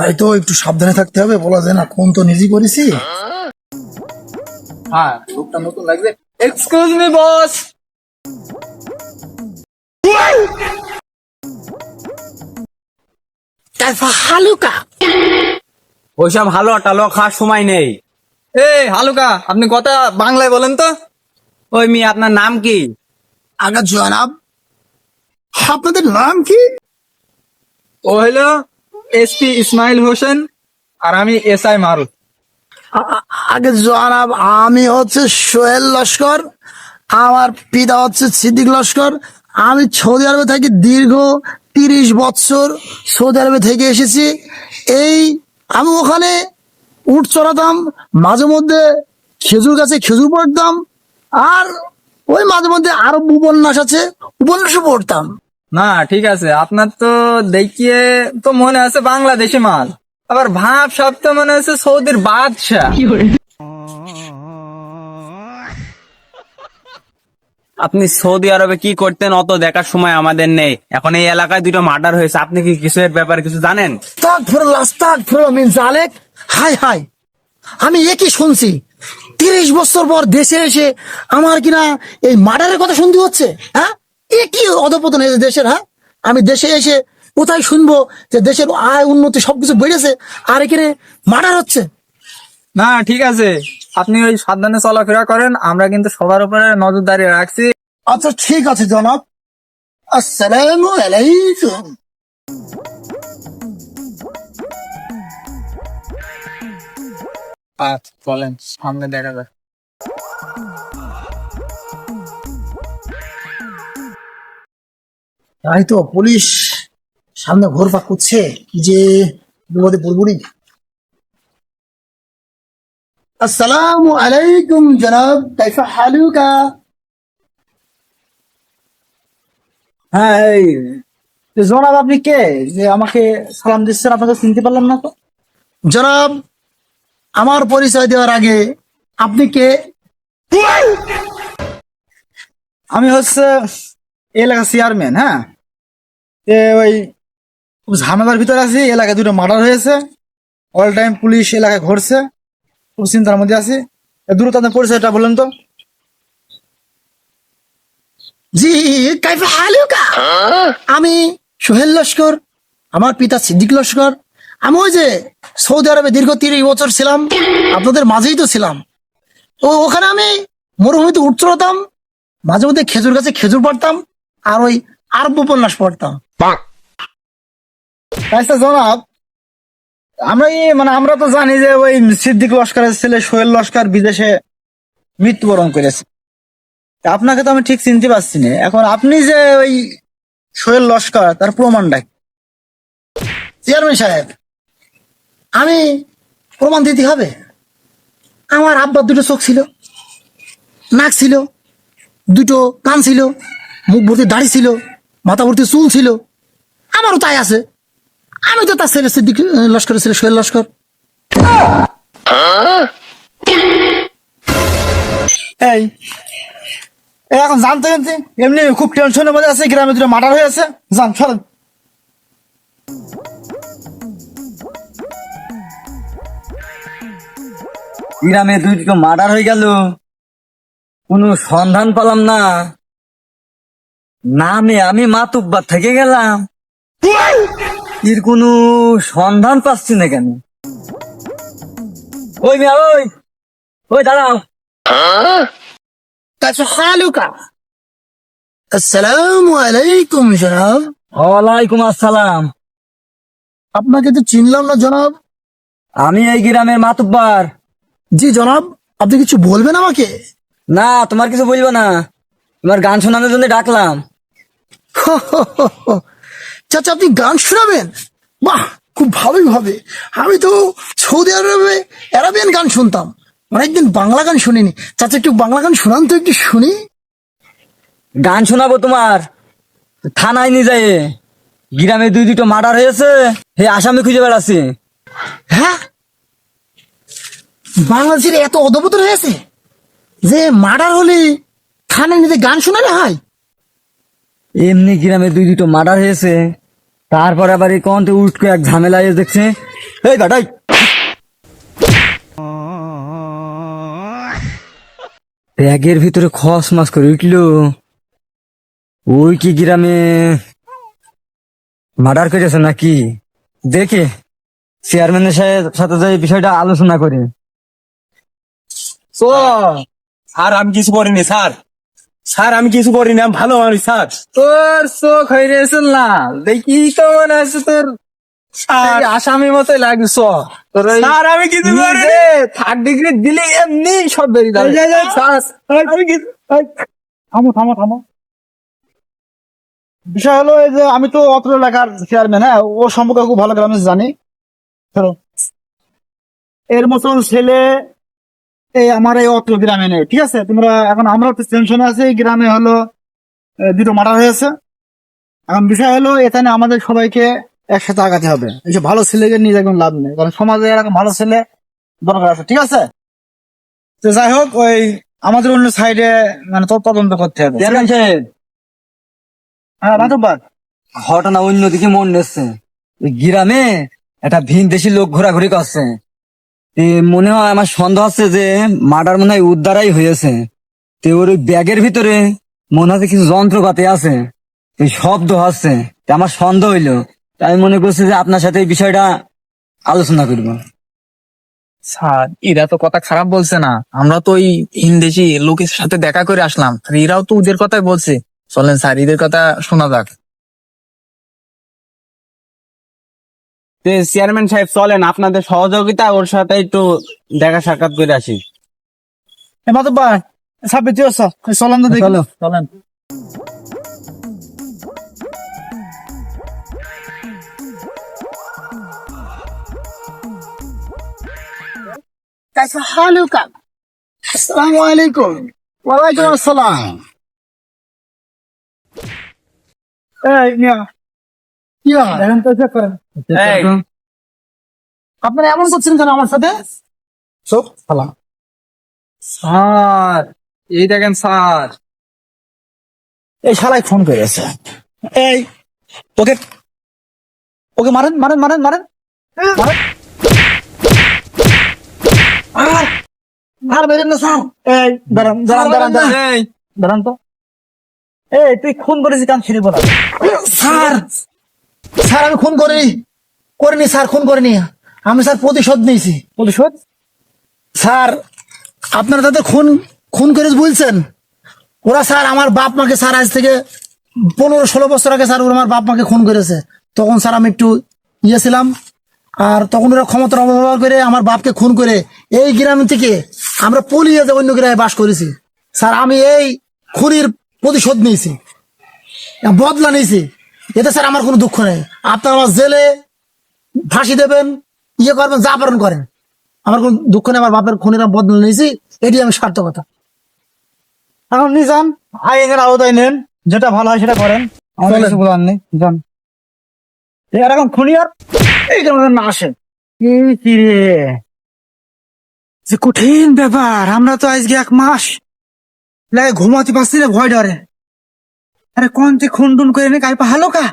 তাই তো একটু সাবধানে থাকতে হবে, বলা যায় না কোন তো নিজে করেছি। হ্যাঁ, লোকটা নতুন লাগছে। এক্সকিউজ মি বস। হালুকা ওইসব হালুয়া টালুয়া খাওয়ার সময় নেই। এই হালুকা, আপনি কথা বাংলায় বলেন তো। ওই মেয়ে, আপনার নাম কি? আগা জনাব, আপনাদের নাম কি? ও হলো এসপি ইসমাইল হোসেন, আর আমি এসআই মারুফ। আগে জনাব, আমি হচ্ছে সোহেল লস্কর, আমার পিতা হচ্ছে সিদ্দিক লস্কর। আমি সৌদি আরবে থাকি দীর্ঘ 30 বছর, সৌদি আরবে থেকে এসেছি। এই আমি ওখানে উট চড়াতাম, মাঝে মধ্যে খেজুর গাছে খেজুর পড়তাম, আর ওই মাঝে মধ্যে আরো উপন্যাস আছে, উপন্যাসও পড়তাম। না ঠিক আছে, আপনার তো দেখিয়ে তো মনে আছে বাংলাদেশি মাল, আবার ভাব সব তো মনে হচ্ছে সৌদির বাদশা। আপনি সৌদি আরবে কি করতেন অত দেখার সময় আমাদের নেই। এখন এই এলাকায় দুটো মার্ডার হয়েছে, আপনি কি কিছু এর ব্যাপারে কিছু জানেন? হাই হাই, আমি একই শুনছি। 30 বছর পর দেশে এসে আমার কিনা এই মার্ডারের কথা শুনতে হচ্ছে। হ্যাঁ, এ কি অধপতন হয়েছে দেশের। হ্যাঁ, আমি দেশে এসে কোথায় শুনবো যে দেশের আয় উন্নতি সবকিছু বেড়েছে, আর এখানে মার্ডার হচ্ছে। না ঠিক আছে, আপনি ওই সাবধানে চলাফেরা করেন, আমরা কিন্তু সবার উপরে নজরদারি রাখছি। আচ্ছা ঠিক আছে জনাব, আসসালামু আলাইকুম। আচ্ছা বলেন, সামনে দেখা যাক। তাই তো পুলিশ সামনে ঘোরপাক করছে, কি যে বিপদে পড়বনি। আসসালামু আলাইকুম জনাব, কাইফা হালুকা? হ্যাঁ, এই জনাব আপনি কে যে আমাকে সালাম দিচ্ছেন? আপনাকে চিনতে পারলাম না তো। জনাব, আমার পরিচয় দেওয়ার আগে আপনি কে? আমি হচ্ছে এলাকা চেয়ারম্যান। হ্যাঁ, ওই খুব ঝামেলার ভিতরে আছি, এলাকায় দুটো মার্ডার হয়েছে, অল টাইম পুলিশ এলাকায় ঘুরছে, খুব চিন্তার মধ্যে আছি। দ্রুত আপনার পরিচয়টা বললেন তো। জি, কাইফা হালুকা? আমি সোহেল লস্কর, আমার পিতা সিদ্দিক লস্কর। আমি ওই যে সৌদি আরবে দীর্ঘ 30 বছর ছিলাম, আপনাদের মাঝেই তো ছিলাম। তো ওখানে আমি মরুভূমিতে উঠ চড়াতাম, মাঝে মধ্যে খেজুর গাছে খেজুর পড়তাম, আর ওই আরব উপন্যাস পড়তাম। আচ্ছা জনাব, আমরা তো জানি যে ওই সিদ্দিক লস্করের ছেলে সোহেল লস্কর বিদেশে মৃত্যুবরণ করেছে। তা আপনাকে তো আমি ঠিক চিনতে পারছি না। এখন আপনি যে ওই সোহেল লস্কর, তার প্রমাণটা কি? চেয়ারম্যান সাহেব, আমি প্রমাণ দিতে হবে? আমার আব্বার দুটো চোখ ছিল, নাক ছিল, দুটো কান ছিল, মুখ ভর্তি দাড়ি ছিল, মাথা ভর্তি চুল ছিল। আমারও তাই আছে। আমি তো তার ছেলে সিদ্দিক লস্করের ছেলে সোহেল লস্কর। এই এই এখন জানতে জানতে এমনি খুব টেনশনের মধ্যে আছে, গ্রামে দুটো মার্ডার হয়ে আছে। জান চলেন। গ্রামে দুটো মার্ডার হয়ে গেল, কোনো সন্ধান পেলাম না। নামে আমি মাতুব্বার থেকে গেলাম, এর কোনো সন্ধান পাচ্ছি না কেন? ওই মিয়া, ওই ওই দাঁড়াও। কাইফা হালুকা? আসসালামু আলাইকুম জনাব। ওয়ালাইকুম আসসালাম। আপনাকে তো চিনলাম না জনাব। আমি এই গ্রামের মাতুব্বার। জি জনাব, আপনি কিছু বলবেন আমাকে? না, তোমার কিছু বলবো না, তোমার গান শোনানোর জন্য ডাকলাম। চাচা, আপনি গান শোনাবেন? বাহ, খুব ভালোই হবে। আমি তো সৌদি আরবে অ্যারাবিয়ান গান শুনতাম, অনেকদিন বাংলা গান শুনিনি। চাচা, একটু বাংলা গান শোনান তো, একটু শুনি। গান শোনাবো তোমার? থানায় নিয়ে যায়, গ্রামে দুটো মার্ডার হয়েছে, হে আসামি খুঁজে বেড়াচ্ছি। হ্যাঁ, বাংলাদেশের এত অধপতন হয়েছে যে মার্ডার হলে থানায় নিতে গান শোনানো হয়? এমনি গ্রামে দুটো মার্ডার হয়েছে, তারপর আবার এই কন্তে উঠকে এক ঝামেলা দেখছে, এই গাটাই ব্যাগের ভিতরে খস মাস করে উঠলো। ওই কি গ্রামে মার্ডার করেছে নাকি? দেখে চেয়ারম্যানের সাথে যে বিষয়টা আলোচনা করি। স্যার আমি কিছু করিনি স্যার, স্যার আমি কিছু করিনি, আমি ভালো মানুষ স্যার। তোর চোখ হয়ে গেছে লাল, দেখি তো মনে আছে তোর স্যার এই আসামি মতোই লাগছ। তোর ওই স্যার আমি কিছু করিনি। থার্ড ডিগ্রি দিলে এমনি সব বেরিয়ে যাবে। আমি কিছু থামো থামো থামো। বিষয় হলো এই যে আমি তো অত্র এলাকার চেয়ারম্যান, হ্যাঁ, ও সম্পর্কে খুব ভালো গ্রামে জানি। ধরো, এর মতন ছেলে এই আমার এই অত্র গ্রামে নেই, ঠিক আছে? তোমরা এখন, আমরা তো টেনশনে আছি, এই গ্রামে হলো দুটো মার্ডার হয়েছে। এখন বিষয় হলো এখানে আমাদের সবাইকে একসাথে আগাতে হবে। এই যে ভালো ছেলেকে নিয়ে এখন লাভ নেই, কারণ সমাজে এরকম ভালো ছেলে দরকার আছে, ঠিক আছে? তো যাই হোক, ওই আমাদের অন্য সাইডে মানে তদন্ত করতে হবে। চেয়ারম্যান সাহেব, হ্যাঁ মাধববাদ, ঘটনা অন্যদিকে মন নিচ্ছে। ওই গ্রামে একটা ভিন দেশি লোক ঘোরাঘুরি করছে। মনে হয় আমার সন্দেহ হচ্ছে যে মার্ডার মনে হয় উদ্ধারাই হয়েছে। তো ওর ওই ব্যাগের ভিতরে মনে হচ্ছে কিছু যন্ত্রপাতি আছে, এই শব্দ হচ্ছে। তা আমার সন্দেহ হইলো, তাই আমি মনে করছি যে আপনার সাথে এই বিষয়টা আলোচনা করব। স্যার এরা তো কথা খারাপ বলছে না, আমরা তো ওই ইন্দেশি লোকের সাথে দেখা করে আসলাম, আর এরাও তো ওদের কথাই বলছে। চলেন স্যার এদের কথা শোনা যাক। চেয়ারম্যান সাহেব চলেন, আপনাদের সহযোগিতা ওর সাথে একটু দেখা সাক্ষাৎ করে আসি। মাধববাদ সাব্বির তুই আসো, চলেন তো দেখি। চলো। চলেন। कैसा हाल है का? अस्सलाम वालेकुम। वालेकुम अस्सलाम। এই মিয়া, কি ব্যাপার? দেখেন তো, চেক করেন। এই, আপনারা এমন করছেন কেন আমার সাথে? চুপ শালা। স্যার এই দেখেন স্যার, এই শালাই ফোন করেছে। এই ওকে, ওকে মারেন মারেন মারেন মারেন মারেন। আর বেরেন না স্যার। এই দাঁড়ান দাঁড়ান দাঁড়ান দাঁড়ান এই দাঁড়ান তো। এই তুই খুন করেছিস কান ছিঁড়ে বলা। স্যার, স্যার আমি খুন করিনি স্যার, খুন করিনি আমি স্যার, প্রতিশোধ নিয়েছি। প্রতিশোধ? স্যার আপনারা তাদের খুন খুন করে বলছেন, ওরা স্যার আমার বাপ মাকে স্যার আজ থেকে 15-16 বছর আগে স্যার ওরা আমার বাপ মাকে খুন করেছে। তখন স্যার আমি একটু ইয়ে ছিলাম, আর তখন ওরা ক্ষমতার অপব্যবহার করে আমার বাপকে খুন করে এই গ্রাম থেকে আমরা পলিয়ে যে অন্য গ্রামে বাস করেছি। স্যার আমি এই খুনির প্রতিশোধ নিয়েছি, বদলা নিয়েছি। এতে স্যার আমার কোনো দুঃখ নেই। আপনার আমার জেলে ফাঁসি দেবেন, ইয়ে করবেন, যা পারেন করেন, আমার কোনো দুঃখ নেই। আমার বাপের খুনির আমি বদলা নিয়েছি, এটি আমি সার্থকতা। এখন নিয়ে যান, আইনের আওতায় নেন, যেটা ভালো হয় সেটা করেন, আমাদের চলেন। কিছু বলার নেই। যান। এরকম খুনি আর এই গ্রামে না আসে। কি রে, যে কঠিন ব্যাপার। আমরা তো আজকে 1 মাস লাগে ঘুমাতে পারছি না ভয় ডরে। আরে কোন তুই খুন টুন করে নে, কাই পাহালো কা?